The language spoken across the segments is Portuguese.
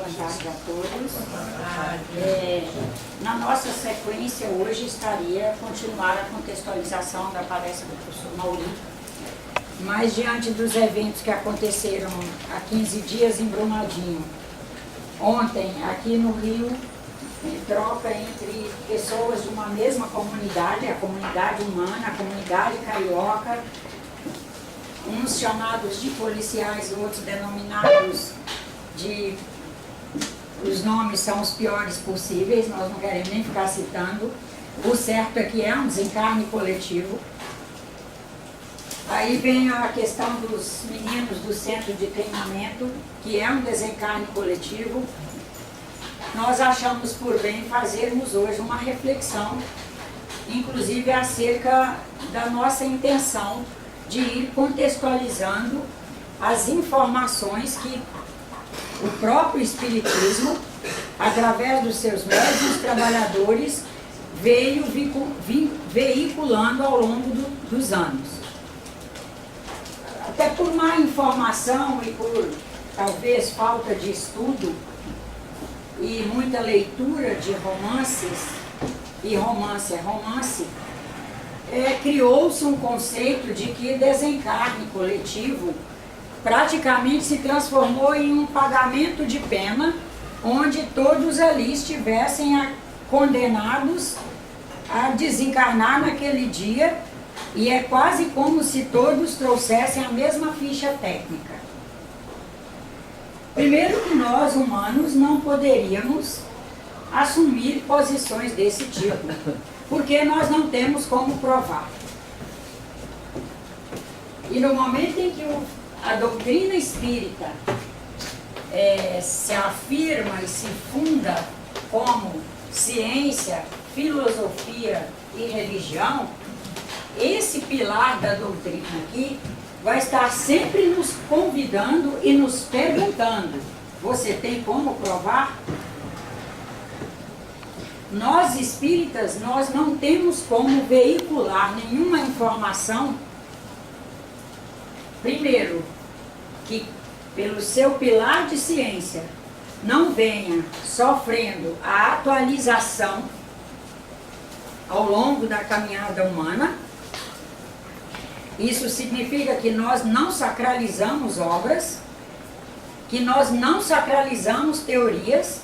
Boa tarde a todos. Na nossa sequência hoje estaria continuar a contextualização da palestra do professor Mauri, mas diante dos eventos que aconteceram há 15 dias em Brumadinho, ontem aqui no Rio, troca entre pessoas de uma mesma comunidade, a comunidade humana, a comunidade carioca, uns chamados de policiais, outros denominados de... Os nomes são os piores possíveis, nós não queremos nem ficar citando. O certo é que é um desencarne coletivo. Aí vem a questão dos meninos do centro de treinamento, que é um desencarne coletivo. Nós achamos por bem fazermos hoje uma reflexão, inclusive acerca da nossa intenção de ir contextualizando as informações que o próprio Espiritismo, através dos seus médiuns trabalhadores, veio veiculando ao longo dos anos. Até por má informação e por talvez falta de estudo e muita leitura de romances, e romance é romance, criou-se um conceito de que desencarne coletivo praticamente se transformou em um pagamento de pena, onde todos ali estivessem condenados a desencarnar naquele dia, e é quase como se todos trouxessem a mesma ficha técnica. Primeiro que nós, humanos, não poderíamos assumir posições desse tipo, porque nós não temos como provar. E no momento em que a doutrina espírita se afirma e se funda como ciência, filosofia e religião, esse pilar da doutrina aqui vai estar sempre nos convidando e nos perguntando: você tem como provar? Nós espíritas, nós não temos como veicular nenhuma informação, primeiro, que pelo seu pilar de ciência não venha sofrendo a atualização ao longo da caminhada humana. Isso significa que nós não sacralizamos obras, que nós não sacralizamos teorias,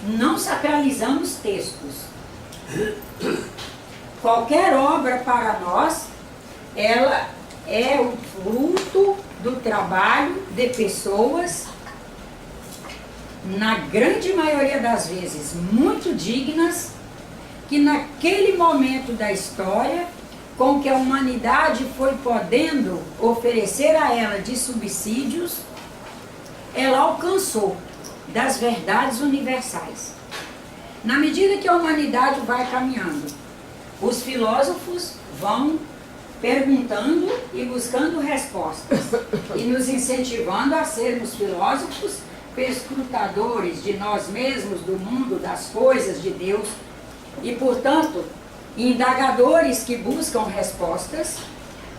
não sacralizamos textos. Qualquer obra para nós, ela é o fruto do trabalho de pessoas, na grande maioria das vezes, muito dignas, que naquele momento da história, com que a humanidade foi podendo oferecer a ela de subsídios, ela alcançou das verdades universais. Na medida que a humanidade vai caminhando, os filósofos vão perguntando e buscando respostas e nos incentivando a sermos filósofos, perscrutadores de nós mesmos, do mundo, das coisas de Deus e, portanto, indagadores que buscam respostas.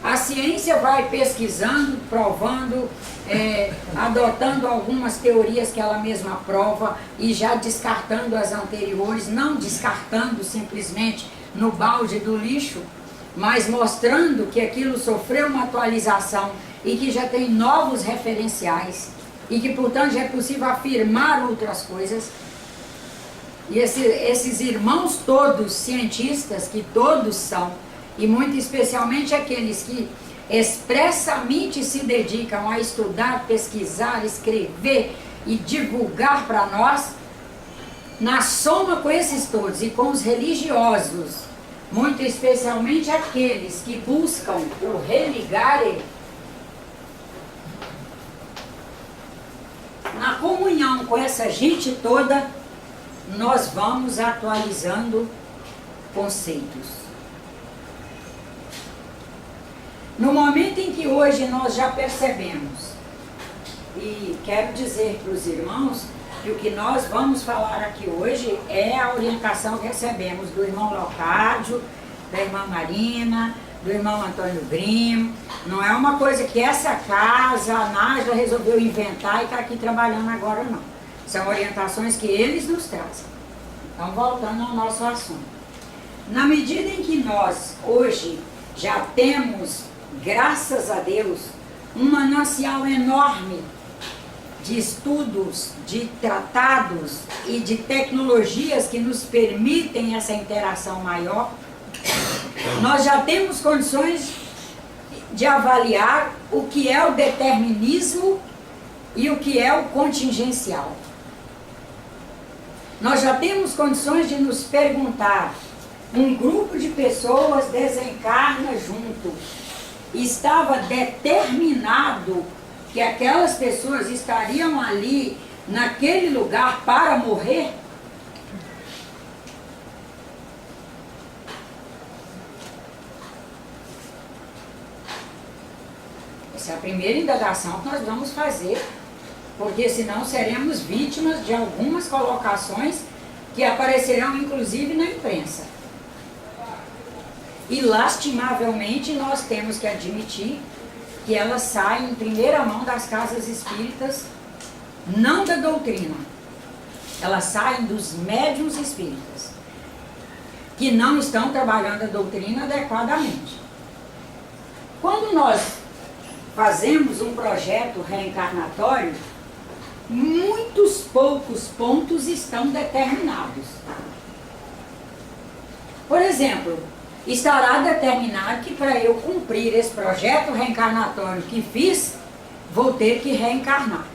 A ciência vai pesquisando, provando, adotando algumas teorias que ela mesma prova e já descartando as anteriores, não descartando simplesmente no balde do lixo, mas mostrando que aquilo sofreu uma atualização e que já tem novos referenciais e que, portanto, já é possível afirmar outras coisas. E esses irmãos todos cientistas, que todos são, e muito especialmente aqueles que expressamente se dedicam a estudar, pesquisar, escrever e divulgar para nós, na soma com esses todos e com os religiosos, muito especialmente aqueles que buscam o religare, na comunhão com essa gente toda, nós vamos atualizando conceitos. No momento em que hoje nós já percebemos, e quero dizer para os irmãos que o que nós vamos falar aqui hoje é a orientação que recebemos do irmão Leocádio, da irmã Marina, do irmão Antônio Grimo. Não é uma coisa que essa casa, a Nájila, resolveu inventar e está aqui trabalhando agora, não. São orientações que eles nos trazem. Então, voltando ao nosso assunto. Na medida em que nós, hoje, já temos, graças a Deus, um manancial enorme de estudos, de tratados e de tecnologias que nos permitem essa interação maior, nós já temos condições de avaliar o que é o determinismo e o que é o contingencial. Nós já temos condições de nos perguntar: um grupo de pessoas desencarna junto, estava determinado que aquelas pessoas estariam ali, naquele lugar, para morrer? Essa é a primeira indagação que nós vamos fazer, porque senão seremos vítimas de algumas colocações que aparecerão inclusive na imprensa. E lastimavelmente nós temos que admitir que elas saem em primeira mão das casas espíritas, não da doutrina. Elas saem dos médiuns espíritas, que não estão trabalhando a doutrina adequadamente. Quando nós fazemos um projeto reencarnatório, muitos poucos pontos estão determinados. Por exemplo, estará determinado que para eu cumprir esse projeto reencarnatório que fiz, vou ter que reencarnar.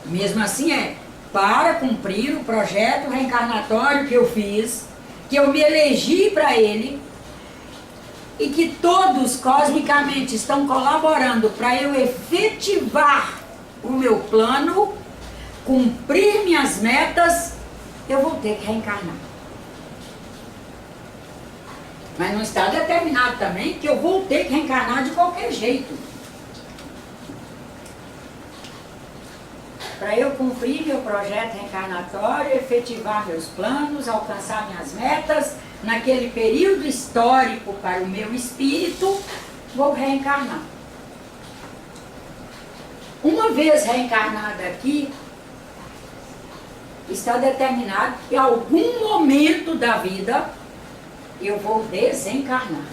Mesmo assim para cumprir o projeto reencarnatório que eu fiz, que eu me elegi para ele, e que todos cosmicamente estão colaborando para eu efetivar o meu plano, cumprir minhas metas, eu vou ter que reencarnar. Mas não está determinado também que eu vou ter que reencarnar de qualquer jeito. Para eu cumprir meu projeto reencarnatório, efetivar meus planos, alcançar minhas metas, naquele período histórico para o meu espírito, vou reencarnar. Uma vez reencarnada aqui, está determinado que em algum momento da vida eu vou desencarnar.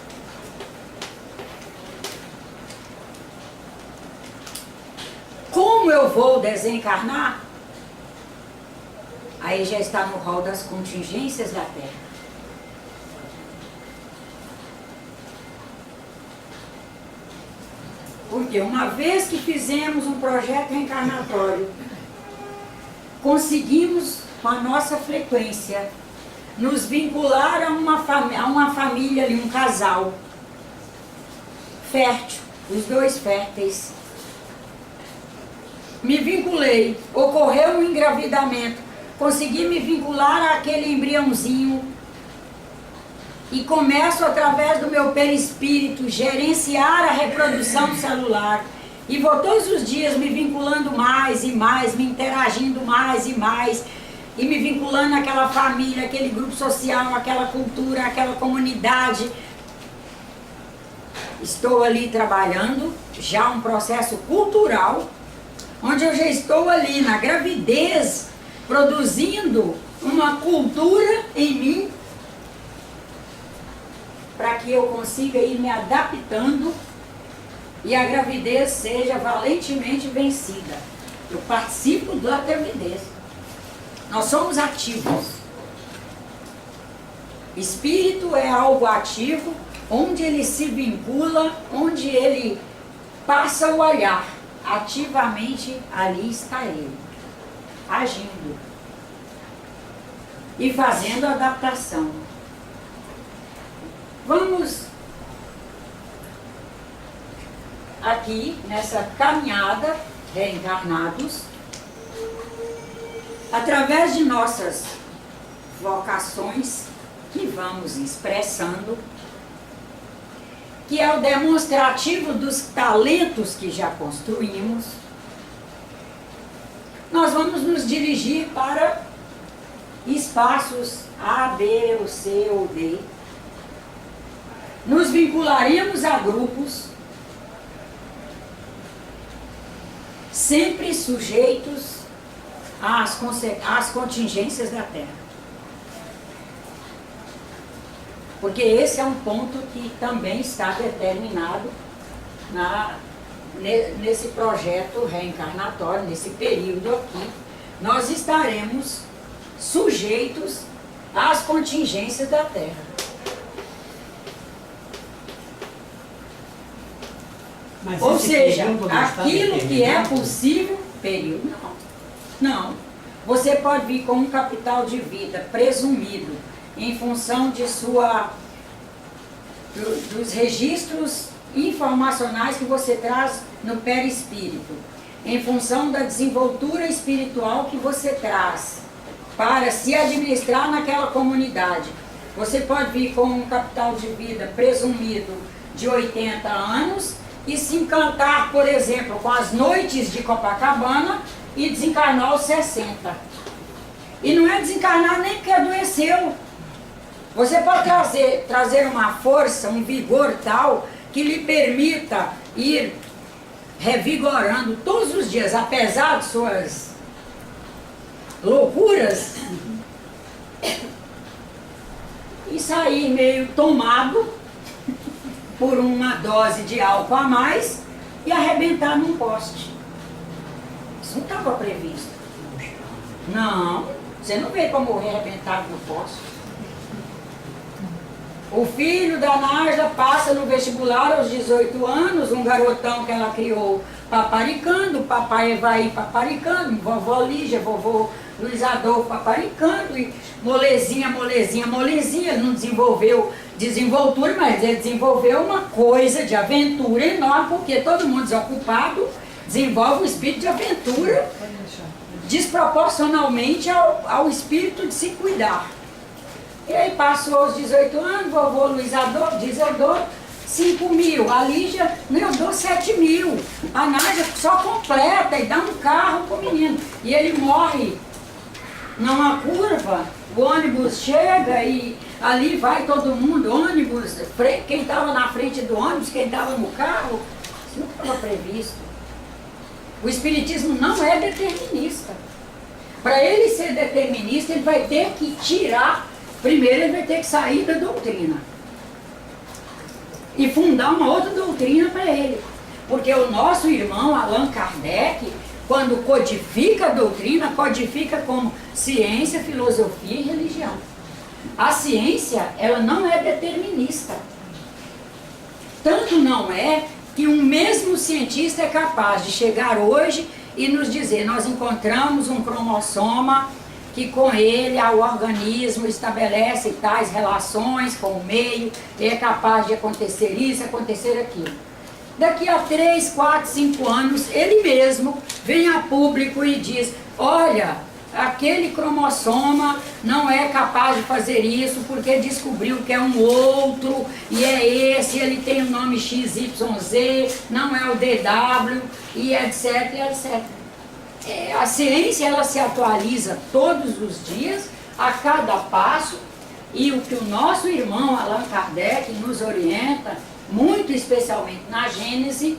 Como eu vou desencarnar? Aí já está no rol das contingências da Terra. Porque uma vez que fizemos um projeto reencarnatório, conseguimos, com a nossa frequência, nos vincular a uma família ali, um casal fértil, os dois férteis. Me vinculei, ocorreu um engravidamento, consegui me vincular àquele embriãozinho e começo, através do meu perispírito, gerenciar a reprodução celular. E vou todos os dias me vinculando mais e mais, me interagindo mais e mais, e me vinculando àquela família, aquele grupo social, aquela cultura, aquela comunidade. Estou ali trabalhando, já um processo cultural, onde eu já estou ali na gravidez, produzindo uma cultura em mim, para que eu consiga ir me adaptando e a gravidez seja valentemente vencida. Eu participo da gravidez. Nós somos ativos. Espírito é algo ativo, onde ele se vincula, onde ele passa o olhar. Ativamente ali está ele, agindo e fazendo adaptação. Vamos aqui nessa caminhada, reencarnados, através de nossas vocações que vamos expressando, que é o demonstrativo dos talentos que já construímos, nós vamos nos dirigir para espaços A, B, ou C ou D. Nos vincularemos a grupos sempre sujeitos às contingências da Terra. Porque esse é um ponto que também está determinado nesse projeto reencarnatório, nesse período aqui. Nós estaremos sujeitos às contingências da Terra. Mas ou esse seja, período não está aquilo que é determinado? possível, período não. Você pode vir com um capital de vida presumido em função de dos registros informacionais que você traz no perispírito, em função da desenvoltura espiritual que você traz para se administrar naquela comunidade. Você pode vir com um capital de vida presumido de 80 anos e se encantar, por exemplo, com as noites de Copacabana e desencarnar aos 60. E não é desencarnar nem porque adoeceu. Você pode trazer uma força, um vigor tal que lhe permita ir revigorando todos os dias, apesar de suas loucuras, e sair meio tomado por uma dose de álcool a mais e arrebentar num poste. Isso não estava previsto. Não, você não veio para morrer arrebentado no poste. O filho da Nájila passa no vestibular aos 18 anos, um garotão que ela criou paparicando, o papai Evaí paparicando, vovó Lígia, vovô Luiz Adolfo paparicando, e molezinha, não desenvolveu desenvoltura, mas ele desenvolveu uma coisa de aventura enorme, porque todo mundo desocupado desenvolve um espírito de aventura desproporcionalmente ao espírito de se cuidar. E aí passou aos 18 anos, vovô Luiz Adolfo diz, eu dou 5 mil, a Lígia, eu dou 7 mil, a Nádia só completa e dá um carro pro menino, e ele morre numa curva, o ônibus chega e ali vai todo mundo, ônibus, quem estava na frente do ônibus, quem estava no carro, isso não estava previsto. O espiritismo não é determinista. Para ele ser determinista, ele vai ter que tirar. Primeiro ele vai ter que sair da doutrina e fundar uma outra doutrina para ele. Porque o nosso irmão Allan Kardec, quando codifica a doutrina, codifica como ciência, filosofia e religião. A ciência, ela não é determinista. Tanto não é que um mesmo cientista é capaz de chegar hoje e nos dizer, nós encontramos um cromossoma que com ele o organismo estabelece tais relações com o meio, é capaz de acontecer isso, acontecer aquilo. Daqui a 3, 4, 5 anos, ele mesmo vem a público e diz, olha, aquele cromossoma não é capaz de fazer isso porque descobriu que é um outro, e é esse, ele tem o nome XYZ, não é o DW, e etc, e etc. A ciência, ela se atualiza todos os dias, a cada passo, e o que o nosso irmão Allan Kardec nos orienta, muito especialmente na Gênese,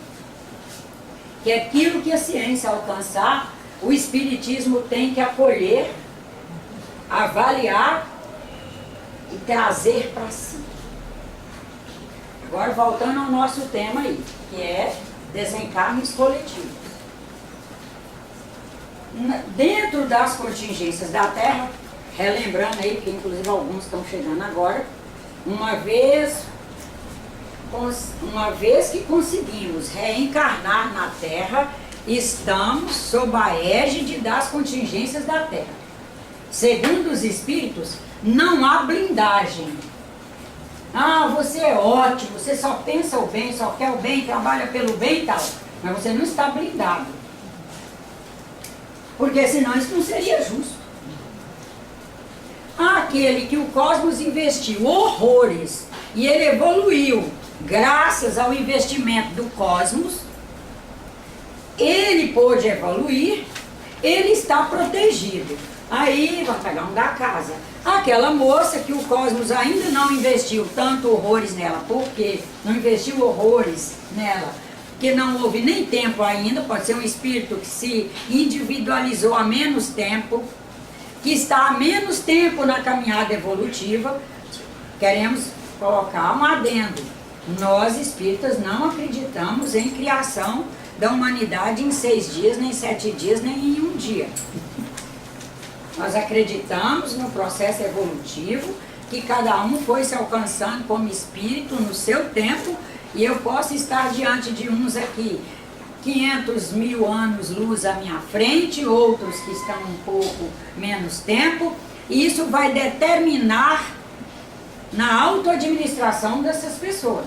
que é aquilo que a ciência alcançar, o Espiritismo tem que acolher, avaliar e trazer para si. Agora, voltando ao nosso tema aí, que é desencarnes coletivos. Dentro das contingências da Terra, relembrando aí, que inclusive alguns estão chegando agora, uma vez que conseguimos reencarnar na Terra, estamos sob a égide das contingências da Terra. Segundo os espíritos, não há blindagem. Ah, você é ótimo, você só pensa o bem, só quer o bem, trabalha pelo bem e tal, mas você não está blindado. Porque senão isso não seria justo. Aquele que o cosmos investiu horrores e ele evoluiu graças ao investimento do cosmos, ele pôde evoluir, ele está protegido. Aí vai pegar um da casa. Aquela moça que o cosmos ainda não investiu tanto horrores nela, porque não investiu horrores nela, que não houve nem tempo ainda, pode ser um espírito que se individualizou há menos tempo, que está há menos tempo na caminhada evolutiva. Queremos colocar um adendo. Nós espíritas não acreditamos em criação da humanidade em 6 dias, nem 7 dias, nem em 1 dia. Nós acreditamos no processo evolutivo, que cada um foi se alcançando como espírito no seu tempo, e eu posso estar diante de uns aqui 500 mil anos luz à minha frente, outros que estão um pouco menos tempo, e isso vai determinar na autoadministração dessas pessoas,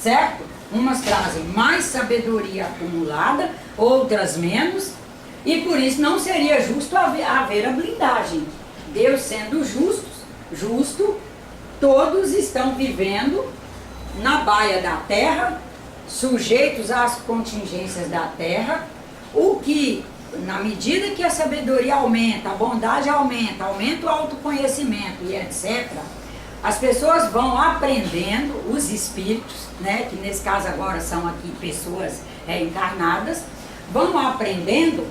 certo? Umas trazem mais sabedoria acumulada, outras menos, e por isso não seria justo haver a blindagem. Deus sendo justo, todos estão vivendo na baia da terra, sujeitos às contingências da terra, o que, na medida que a sabedoria aumenta, a bondade aumenta o autoconhecimento e etc., as pessoas vão aprendendo, os espíritos, né, que nesse caso agora são aqui pessoas reencarnadas, vão aprendendo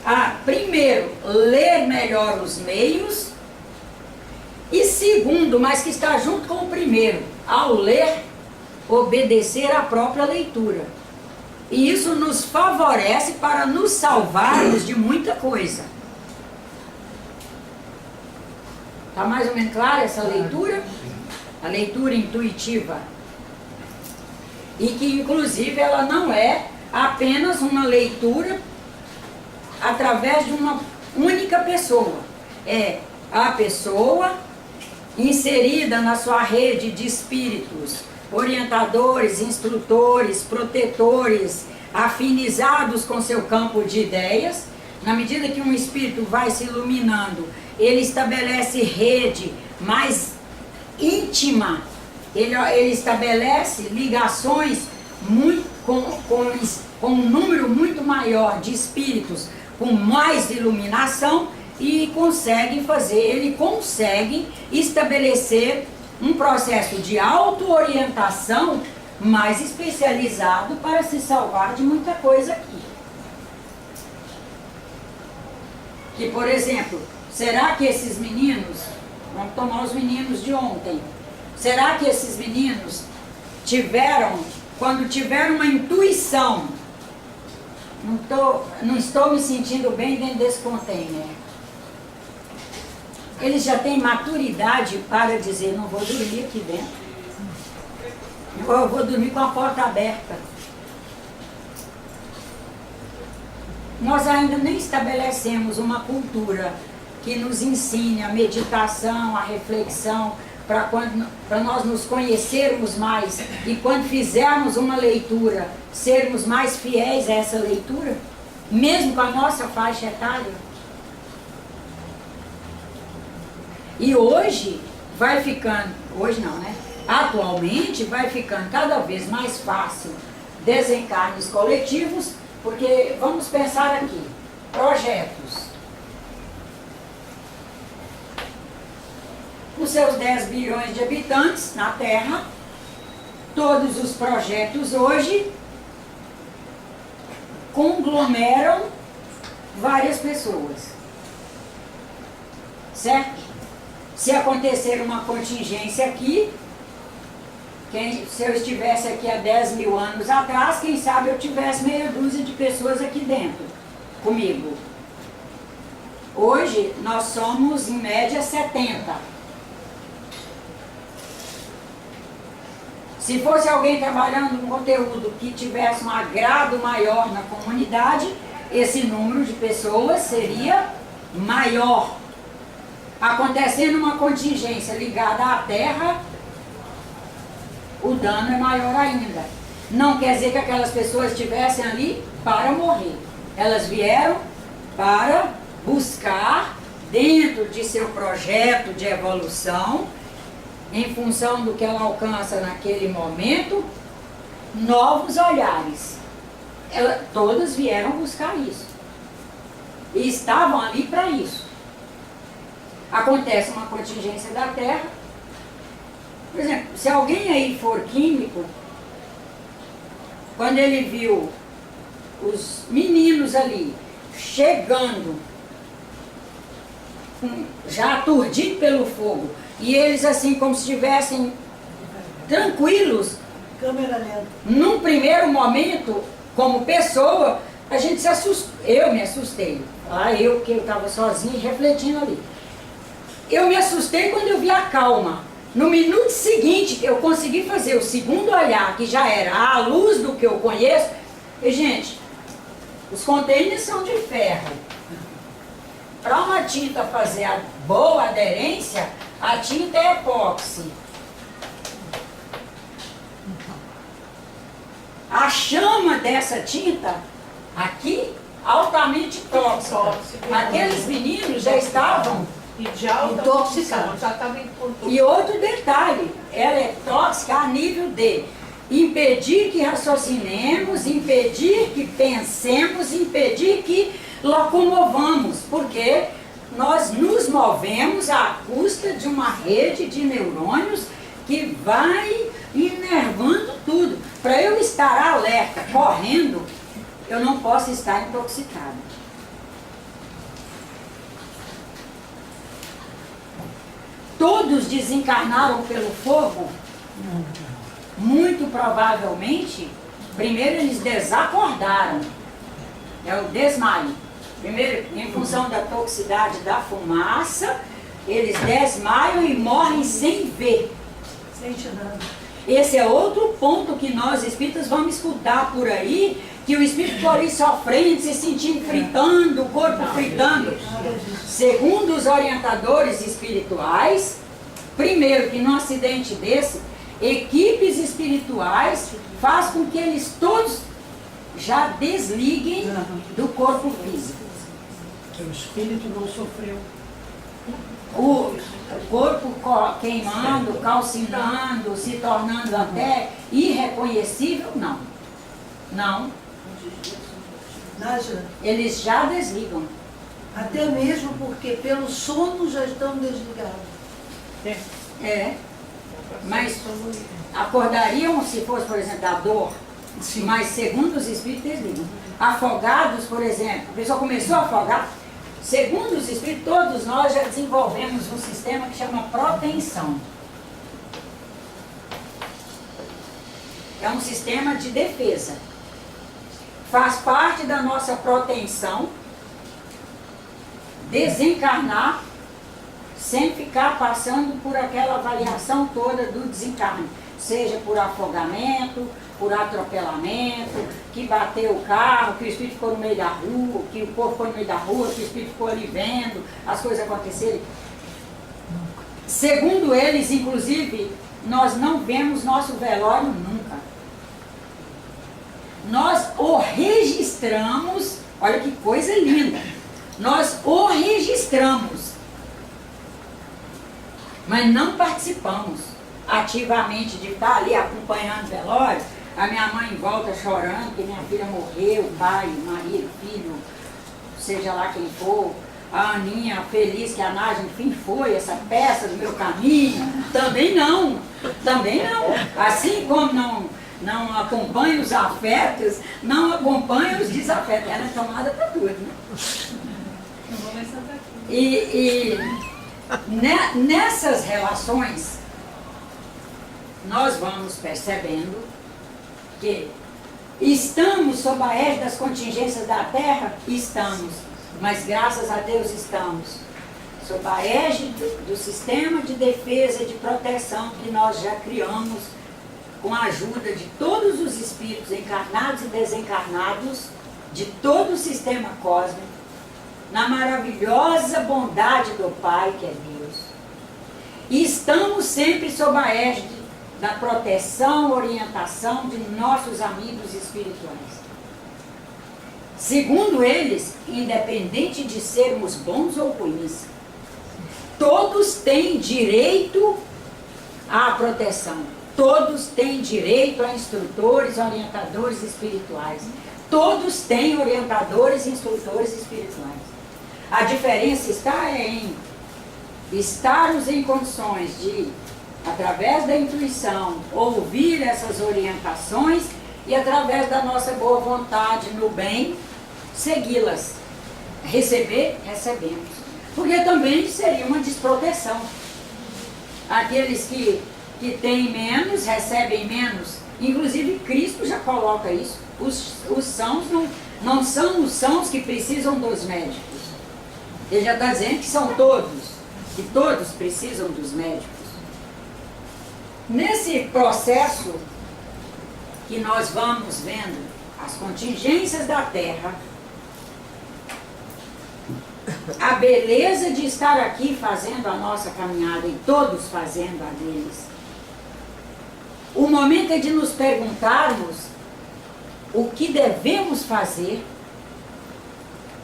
a, primeiro, ler melhor os meios, e segundo, mas que está junto com o primeiro, ao ler, obedecer à própria leitura. E isso nos favorece para nos salvarmos de muita coisa. Está mais ou menos clara essa leitura? A leitura intuitiva. E que, inclusive, ela não é apenas uma leitura através de uma única pessoa. É a pessoa inserida na sua rede de espíritos, orientadores, instrutores, protetores, afinizados com seu campo de ideias. Na medida que um espírito vai se iluminando, ele estabelece rede mais íntima, ele estabelece ligações com um número muito maior de espíritos, com mais iluminação, e ele consegue estabelecer um processo de auto-orientação mais especializado para se salvar de muita coisa aqui. Que, por exemplo, será que esses meninos, vamos tomar os meninos de ontem, será que esses meninos quando tiveram uma intuição, não estou me sentindo bem dentro desse container, eles já têm maturidade para dizer, não vou dormir aqui dentro, eu vou dormir com a porta aberta. Nós ainda nem estabelecemos uma cultura que nos ensine a meditação, a reflexão, para nós nos conhecermos mais e quando fizermos uma leitura, sermos mais fiéis a essa leitura, mesmo com a nossa faixa etária. E hoje vai ficando, hoje não, né? Atualmente vai ficando cada vez mais fácil desencarnes coletivos, porque vamos pensar aqui, projetos. Os seus 10 bilhões de habitantes na Terra, todos os projetos hoje conglomeram várias pessoas, certo? Se acontecer uma contingência aqui, se eu estivesse aqui há 10 mil anos atrás, quem sabe eu tivesse meia dúzia de pessoas aqui dentro, comigo. Hoje, nós somos, em média, 70. Se fosse alguém trabalhando um conteúdo que tivesse um agrado maior na comunidade, esse número de pessoas seria maior. Acontecendo uma contingência ligada à Terra, o dano é maior ainda. Não quer dizer que aquelas pessoas estivessem ali para morrer. Elas vieram para buscar, dentro de seu projeto de evolução, em função do que ela alcança naquele momento, novos olhares. Todas vieram buscar isso. E estavam ali para isso. Acontece uma contingência da Terra. Por exemplo, se alguém aí for químico, quando ele viu os meninos ali chegando, já aturdidos pelo fogo, e eles assim como se estivessem tranquilos, Câmera lenta. num primeiro momento, como pessoa, a gente se assustou, eu me assustei. Que eu estava sozinha refletindo ali. Eu me assustei quando eu vi a calma. No minuto seguinte, eu consegui fazer o segundo olhar, que já era à luz do que eu conheço. E, gente, os containers são de ferro. Para uma tinta fazer a boa aderência, a tinta é epóxi. A chama dessa tinta, aqui, altamente tóxica. Aqueles meninos já estavam E já intoxicados, já estavam intoxicados. E outro detalhe, ela é tóxica a nível de impedir que raciocinemos, impedir que pensemos, impedir que locomovamos, porque nós nos movemos à custa de uma rede de neurônios que vai inervando tudo. Para eu estar alerta, correndo, eu não posso estar intoxicado. Todos desencarnaram pelo fogo? Muito provavelmente, primeiro eles desacordaram. É o desmaio. Primeiro, em função da toxicidade da fumaça, eles desmaiam e morrem sem ver. Sente nada. Esse é outro ponto que nós espíritas vamos escutar por aí, que o espírito ficou ali sofrendo, se sentindo fritando, o corpo fritando. Segundo os orientadores espirituais, primeiro que num acidente desse, equipes espirituais faz com que eles todos já desliguem do corpo físico. Que o espírito não sofreu. O corpo queimando, calcinando, se tornando até irreconhecível, não. Não. Nájila, Eles já desligam. até mesmo porque pelo sono já estão desligados. É. Mas acordariam se fosse, por exemplo, da dor. Sim. Mas segundo os espíritos, desligam. Afogados, por exemplo, a pessoa começou a afogar. Segundo os espíritos, todos nós já desenvolvemos um sistema que chama proteção. É um sistema de defesa. Faz parte da nossa proteção desencarnar sem ficar passando por aquela avaliação toda do desencarne. Seja por afogamento, por atropelamento, que bateu o carro, que o espírito ficou no meio da rua, que o corpo ficou no meio da rua, que o espírito ficou ali vendo as coisas acontecerem. Segundo eles, inclusive, nós não vemos nosso velório nunca. Nós o registramos, olha que coisa linda, nós o registramos, mas não participamos ativamente de estar ali acompanhando o velório, a minha mãe em volta chorando que minha filha morreu, o pai, o marido, o filho, seja lá quem for, a Aninha feliz que a Nádia enfim foi essa peça do meu caminho, também não, assim como não acompanha os afetos, não acompanha os desafetos, ela é tomada para tudo, né? E nessas relações, nós vamos percebendo que estamos sob a égide das contingências da Terra? Estamos, mas graças a Deus estamos sob a égide do sistema de defesa e de proteção que nós já criamos com a ajuda de todos os espíritos encarnados e desencarnados, de todo o sistema cósmico, na maravilhosa bondade do Pai, que é Deus. E estamos sempre sob a égide da proteção, orientação de nossos amigos espirituais. Segundo eles, independente de sermos bons ou ruins, todos têm direito à proteção. Todos têm direito a instrutores, orientadores espirituais. Todos têm orientadores e instrutores espirituais. A diferença está em estarmos em condições de, através da intuição, ouvir essas orientações e através da nossa boa vontade no bem, segui-las. Receber, recebemos. Porque também seria uma desproteção. Aqueles que têm menos, recebem menos. Inclusive Cristo já coloca isso. Os sãos não são os sãos que precisam dos médicos. Ele já está dizendo que são todos, que todos precisam dos médicos. Nesse processo que nós vamos vendo as contingências da terra, a beleza de estar aqui fazendo a nossa caminhada e todos fazendo a deles, o momento é de nos perguntarmos o que devemos fazer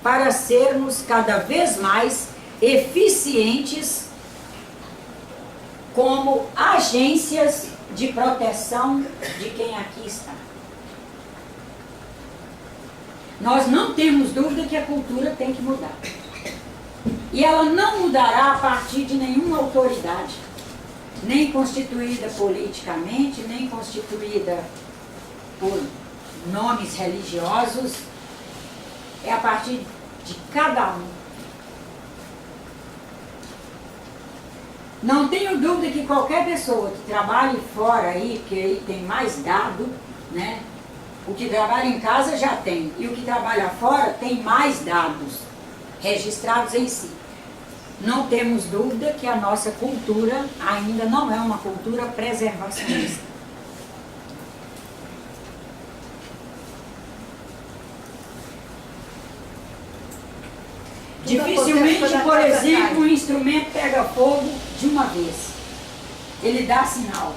para sermos cada vez mais eficientes como agências de proteção de quem aqui está. Nós não temos dúvida que a cultura tem que mudar. E ela não mudará a partir de nenhuma autoridade, nem constituída politicamente, nem constituída por nomes religiosos. É a partir de cada um. Não tenho dúvida que qualquer pessoa que trabalhe fora aí, que aí tem mais dado, né? O que trabalha em casa já tem, e o que trabalha fora tem mais dados registrados em si. Não temos dúvida que a nossa cultura ainda não é uma cultura preservacionista. Dificilmente, por exemplo, um instrumento pega fogo de uma vez. Ele dá sinal.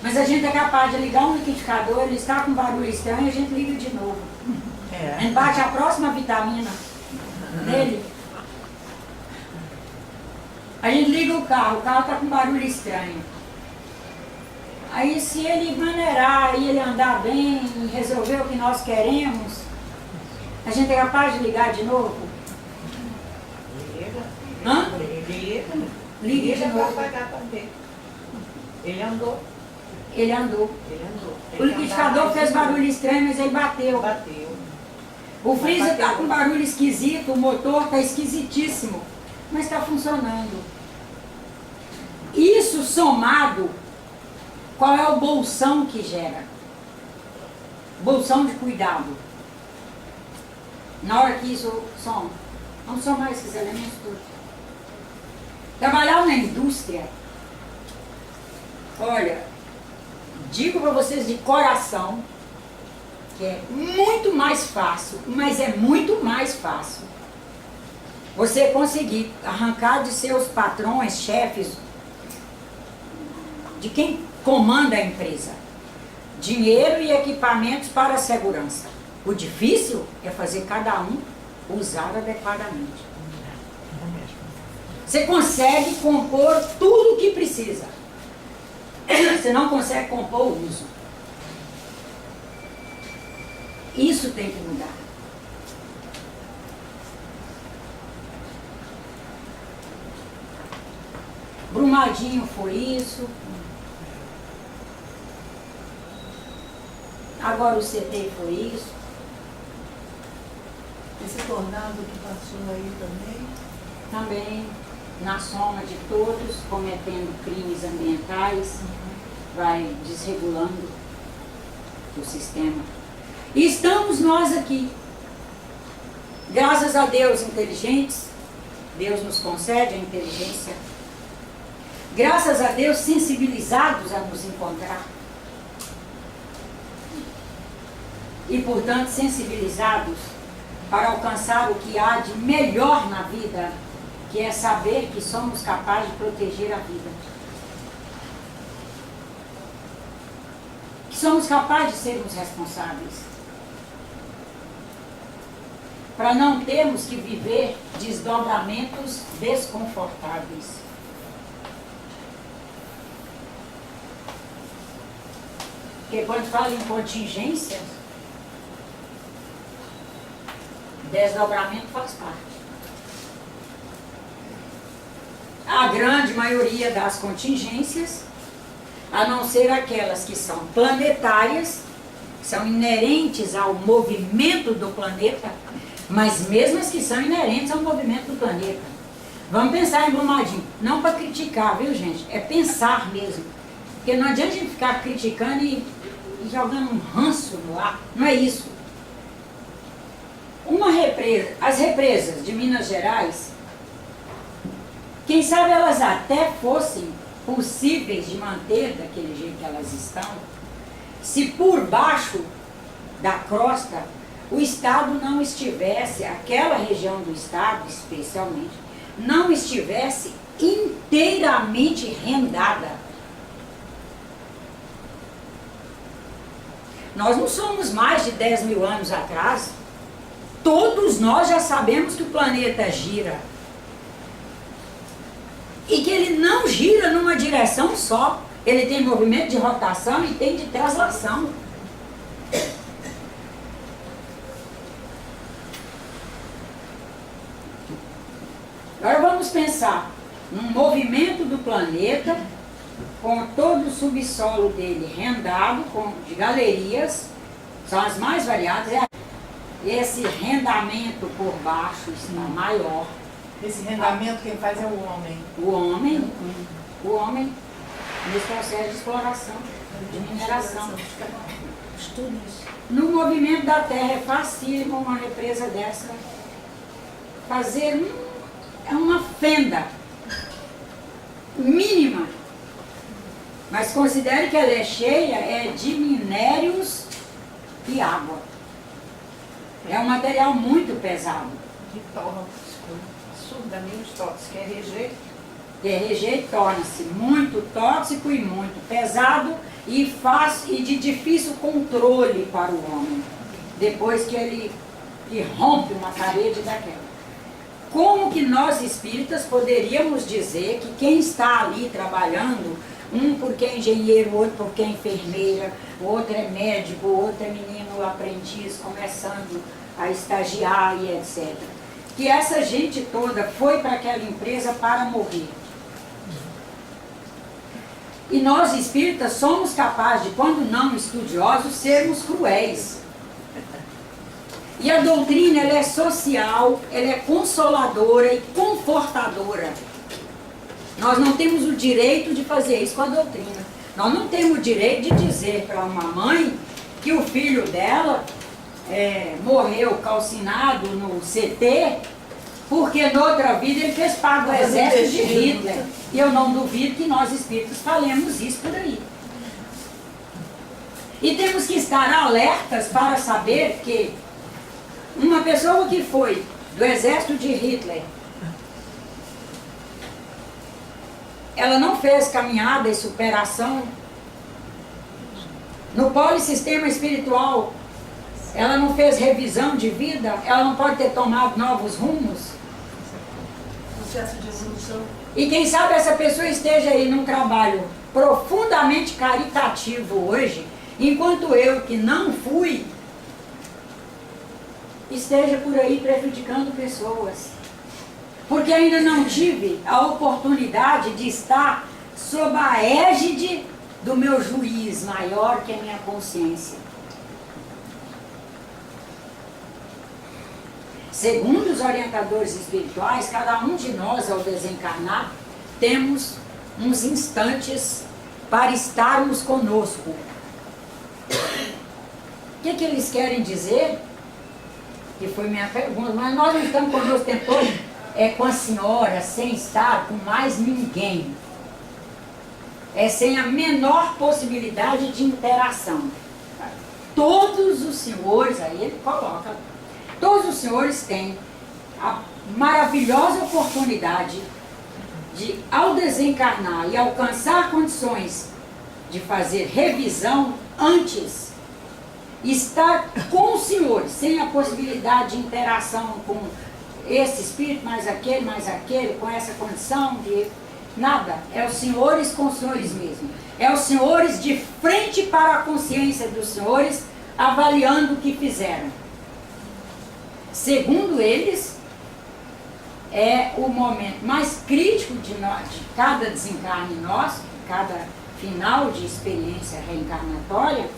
Mas a gente é capaz de ligar um liquidificador, ele está com barulho estranho e a gente liga de novo. A gente bate a próxima vitamina nele. A gente liga o carro está com barulho estranho. Aí se ele maneirar e ele andar bem e resolver o que nós queremos, a gente é capaz de ligar de novo? Hã? Liga de novo. Ele andou. Ele andou. O liquidificador fez barulho estranho, mas ele bateu. O freezer está com barulho esquisito, o motor está esquisitíssimo, mas está funcionando. Isso somado, qual é o bolsão que gera? Bolsão de cuidado. Na hora que isso soma, vamos somar esses elementos todos. Trabalhar na indústria, olha, digo para vocês de coração, que é muito mais fácil, mas é muito mais fácil você conseguir arrancar de seus patrões, chefes, de quem comanda a empresa, dinheiro e equipamentos para a segurança. O difícil é fazer cada um usar adequadamente. Você consegue compor tudo o que precisa. Você não consegue compor o uso. Isso tem que mudar. Brumadinho foi isso. Agora o CT foi isso. Esse tornado que passou aí também. Também, na soma de todos, cometendo crimes ambientais, vai desregulando o sistema. E estamos nós aqui, graças a Deus inteligentes, Deus nos concede a inteligência, graças a Deus sensibilizados a nos encontrar, e portanto sensibilizados para alcançar o que há de melhor na vida, que é saber que somos capazes de proteger a vida. Que somos capazes de sermos responsáveis. Para não termos que viver desdobramentos desconfortáveis. Porque quando fala em contingência, desdobramento faz parte. A grande maioria das contingências, a não ser aquelas que são planetárias, são inerentes ao movimento do planeta, mas mesmo as que são inerentes ao movimento do planeta. Vamos pensar em Brumadinho, não para criticar, viu gente? É pensar mesmo. Porque não adianta a gente ficar criticando e jogando um ranço no ar, não é isso. As represas de Minas Gerais, quem sabe elas até fossem possíveis de manter daquele jeito que elas estão, se por baixo da crosta o Estado não estivesse, aquela região do Estado especialmente, não estivesse inteiramente rendada. Nós não somos mais de 10 mil anos atrás. Todos nós já sabemos que o planeta gira. E que ele não gira numa direção só. Ele tem movimento de rotação e tem de translação. Agora vamos pensar num movimento do planeta com todo o subsolo dele rendado, de galerias, são as mais variadas. Esse rendamento por baixo está maior. Esse rendamento quem faz é o homem. O homem, nesse processo de exploração, de mineração. Estudo isso. No movimento da Terra é facílimo uma represa dessa fazer uma fenda mínima. Mas considere que ela é cheia de minérios e água. É um material muito pesado. Que torna absurdamente tóxico. rejeito torna-se muito tóxico e muito pesado e de difícil controle para o homem, depois que ele rompe uma parede daquela. Como que nós espíritas poderíamos dizer que quem está ali trabalhando, um porque é engenheiro, o outro porque é enfermeira, o outro é médico, o outro é menino aprendiz começando a estagiar e etc., que essa gente toda foi para aquela empresa para morrer? E nós espíritas somos capazes de, quando não estudiosos, sermos cruéis. E a doutrina, ela é social, ela é consoladora e confortadora. Nós não temos o direito de fazer isso com a doutrina. Nós não temos o direito de dizer para uma mãe que o filho dela morreu calcinado no CT, porque noutra vida ele fez parte do exército de Hitler. E eu não duvido que nós espíritos falemos isso por aí. E temos que estar alertas para saber que uma pessoa que foi do exército de Hitler, ela não fez caminhada e superação no polissistema espiritual, ela não fez revisão de vida, ela não pode ter tomado novos rumos. Processo de evolução. E quem sabe essa pessoa esteja aí num trabalho profundamente caritativo hoje, enquanto eu, que não fui, esteja por aí prejudicando pessoas. Porque ainda não tive a oportunidade de estar sob a égide do meu juiz maior, que é a minha consciência. Segundo os orientadores espirituais, cada um de nós, ao desencarnar, temos uns instantes para estarmos conosco. O que eles querem dizer? Que foi minha pergunta, mas nós não estamos conosco o tempo todo, com a senhora, sem estar com mais ninguém. Sem a menor possibilidade de interação. Todos os senhores, aí ele coloca, todos os senhores têm a maravilhosa oportunidade de, ao desencarnar e alcançar condições de fazer revisão antes, estar com os senhores, sem a possibilidade de interação com esse espírito, mais aquele, com essa condição de nada. É os senhores com os senhores mesmo. É os senhores de frente para a consciência dos senhores, avaliando o que fizeram. Segundo eles, é o momento mais crítico de cada desencarne nosso, de cada final de experiência reencarnatória,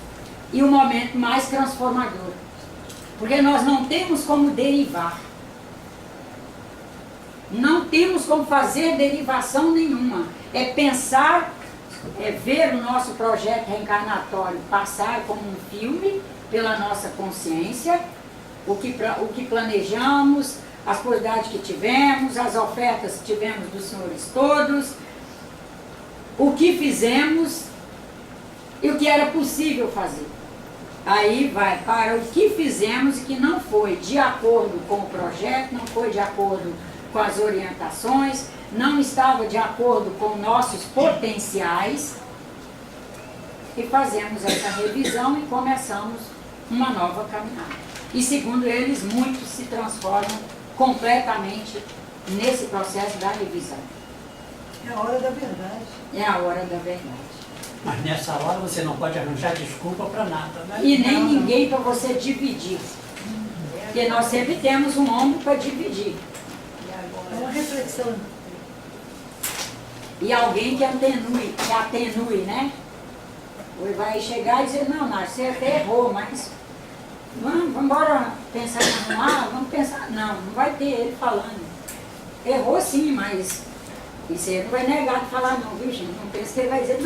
e o momento mais transformador. Porque nós não temos como derivar. Não temos como fazer derivação nenhuma. É pensar, é ver o nosso projeto reencarnatório passar como um filme pela nossa consciência, o que planejamos, as possibilidades que tivemos, as ofertas que tivemos dos senhores todos, o que fizemos e o que era possível fazer. Aí vai para o que fizemos e que não foi de acordo com o projeto, não foi de acordo com as orientações, não estava de acordo com nossos potenciais, e fazemos essa revisão e começamos uma nova caminhada. E segundo eles, muitos se transformam completamente nesse processo da revisão. É a hora da verdade. É a hora da verdade. Mas nessa hora você não pode arranjar desculpa para nada, né? E nem ninguém para você dividir. Porque nós sempre temos um ombro para dividir. É uma reflexão. E alguém que atenue, né? Ou vai chegar e dizer, não, Nádia, você até errou, mas vamos embora pensar em arrumar, vamos pensar. Não vai ter ele falando. Errou sim, mas isso ele não vai negar de falar não, viu gente? Não pensa que ele vai dizer,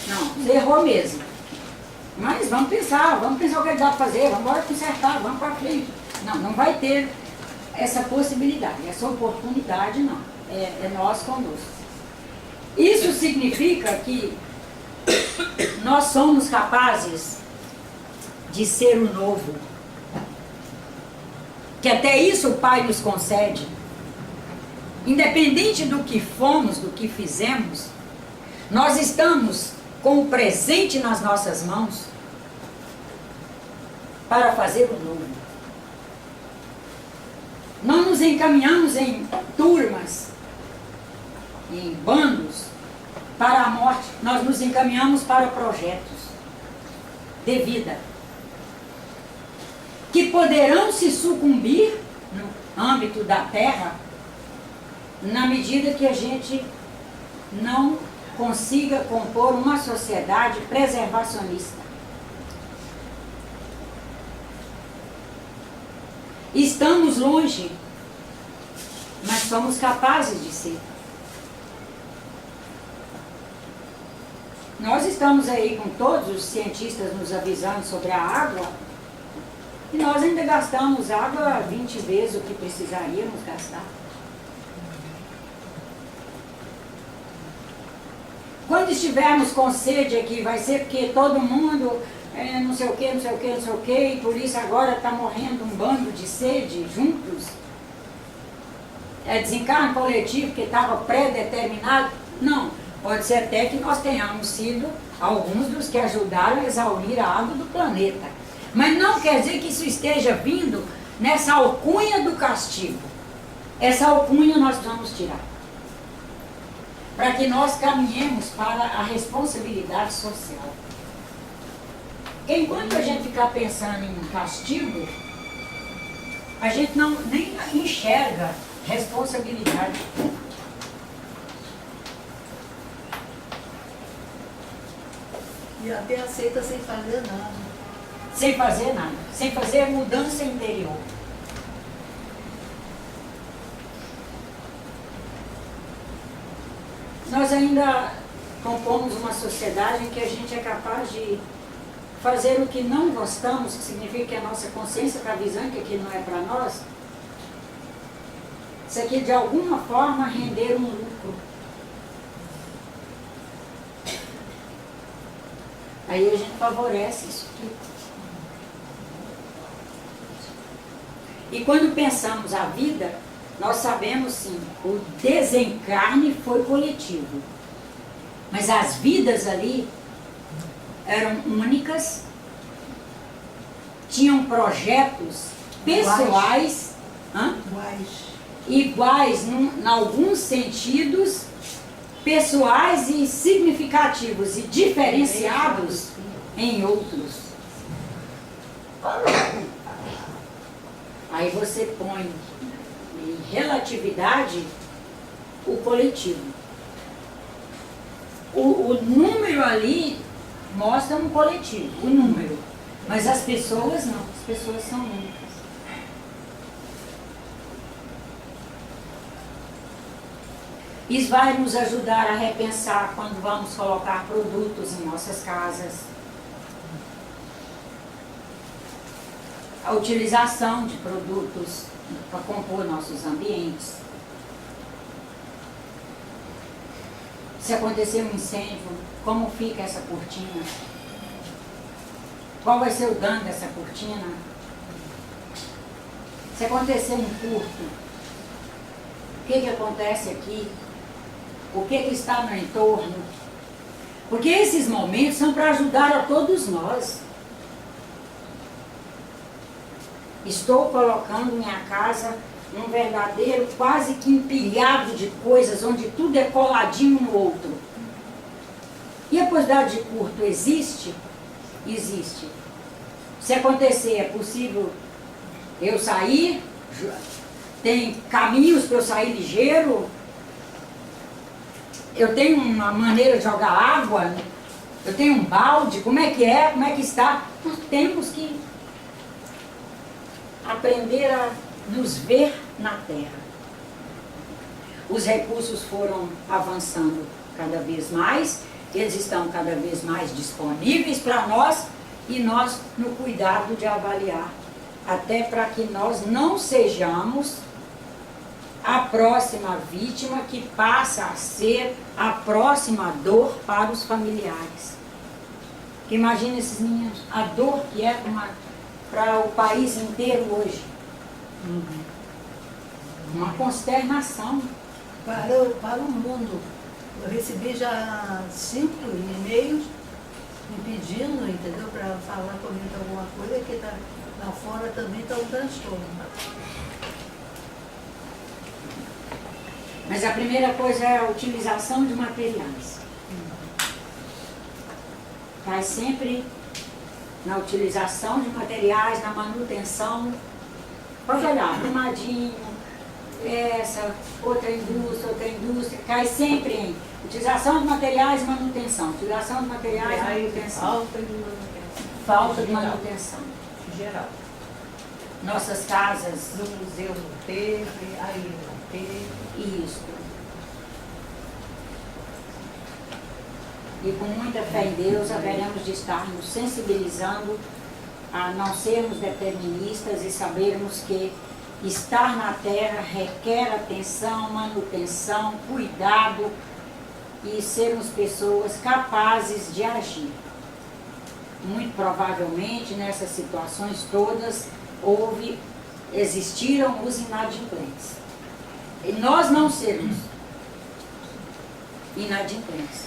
não, você errou mesmo. Mas vamos pensar o que ele dá para fazer, vamos embora consertar, vamos para frente. Não vai ter essa possibilidade, essa oportunidade não. É nós conosco. Isso significa que nós somos capazes de ser o novo. Que até isso o Pai nos concede. Independente do que fomos, do que fizemos, nós estamos com o presente nas nossas mãos para fazer o novo. Não nos encaminhamos em turmas, em bandos, para a morte. Nós nos encaminhamos para projetos de vida que poderão se sucumbir no âmbito da Terra na medida que a gente não consiga compor uma sociedade preservacionista. Estamos longe, mas somos capazes de ser. Nós estamos aí com todos os cientistas nos avisando sobre a água, e nós ainda gastamos água 20 vezes o que precisaríamos gastar. Quando estivermos com sede aqui, vai ser porque todo mundo não sei o que, não sei o que, não sei o que, e por isso agora está morrendo um bando de sede juntos. É desencarne coletivo que estava pré-determinado? Não, pode ser até que nós tenhamos sido alguns dos que ajudaram a exaurir a água do planeta. Mas não quer dizer que isso esteja vindo nessa alcunha do castigo. Essa alcunha nós vamos tirar. Para que nós caminhemos para a responsabilidade social. Porque enquanto a gente ficar pensando em castigo, a gente nem enxerga responsabilidade. E até aceita sem fazer nada. Sem fazer nada. Sem fazer mudança interior. Nós ainda compomos uma sociedade em que a gente é capaz de fazer o que não gostamos, que significa que a nossa consciência está avisando que aquilo não é para nós. Isso aqui de alguma forma render um lucro. Aí a gente favorece isso aqui. E quando pensamos a vida, nós sabemos sim, o desencarne foi coletivo. Mas as vidas ali eram únicas, tinham projetos pessoais, iguais em alguns sentidos, pessoais e significativos, e diferenciados em outros. Aí você põe em relatividade o coletivo. O número ali mostra um coletivo, o número. Mas as pessoas não, as pessoas são únicas. Isso vai nos ajudar a repensar quando vamos colocar produtos em nossas casas. A utilização de produtos para compor nossos ambientes. Se acontecer um incêndio, como fica essa cortina? Qual vai ser o dano dessa cortina? Se acontecer um furto, o que acontece aqui? O que está no entorno? Porque esses momentos são para ajudar a todos nós. Estou colocando minha casa num verdadeiro, quase que empilhado de coisas, onde tudo é coladinho no outro. E a possibilidade de curto existe? Existe. Se acontecer, é possível eu sair? Tem caminhos para eu sair ligeiro? Eu tenho uma maneira de jogar água? Eu tenho um balde? Como é que é? Como é que está? Nós temos que aprender a nos ver na terra. Os recursos foram avançando cada vez mais, eles estão cada vez mais disponíveis para nós e nós no cuidado de avaliar, até para que nós não sejamos a próxima vítima que passa a ser a próxima dor para os familiares. Imagina esses meninos, a dor que é para o país inteiro hoje. Uma consternação. Para o mundo. Eu recebi já 5 e-mails me pedindo, entendeu, para falar comigo alguma coisa, que tá, lá fora também está um transtorno. Mas a primeira coisa é a utilização de materiais. Vai sempre na utilização de materiais, na manutenção. Pode olhar, arrumadinho, essa, outra indústria, cai sempre em utilização de materiais e manutenção. Utilização de materiais e manutenção. Falta de manutenção. Falta de manutenção. Em geral. Nossas casas. No museu não teve, aí não teve. Isso. E com muita fé em Deus, haveremos de estar nos sensibilizando a não sermos deterministas e sabermos que estar na terra requer atenção, manutenção, cuidado e sermos pessoas capazes de agir. Muito provavelmente nessas situações todas existiram os inadimplentes. E nós não sermos inadimplentes.